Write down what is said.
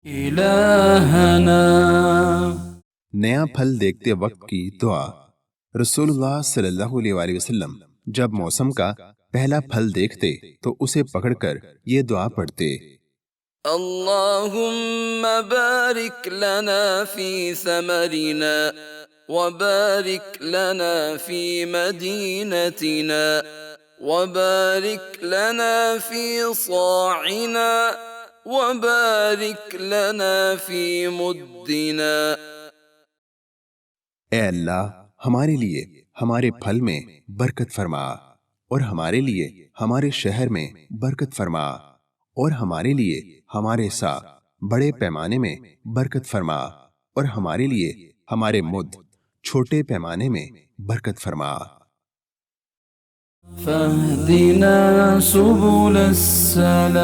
इलाहना। नया फल देखते वक्त की दुआ। रसूलुल्लाह सल्लल्लाहु अलैहि वसल्लम जब मौसम का पहला फल देखते तो उसे पकड़कर ये दुआ पढ़ते। अल्लाहुम्मा बारिक लना फी समरिना व बारिक लना फी मदीनतिना व बारिक लना फी साइना व बारिक लना फी मुद्दिना। ए अल्लाह, हमारे लिए हमारे फल में बरकत फरमा और हमारे लिए हमारे शहर में बरकत फरमा और हमारे लिए हमारे साथ बड़े पैमाने में बरकत फरमा और हमारे लिए हमारे मुद्द छोटे पैमाने में बरकत फरमा। फहदिना सुबुल सलाम।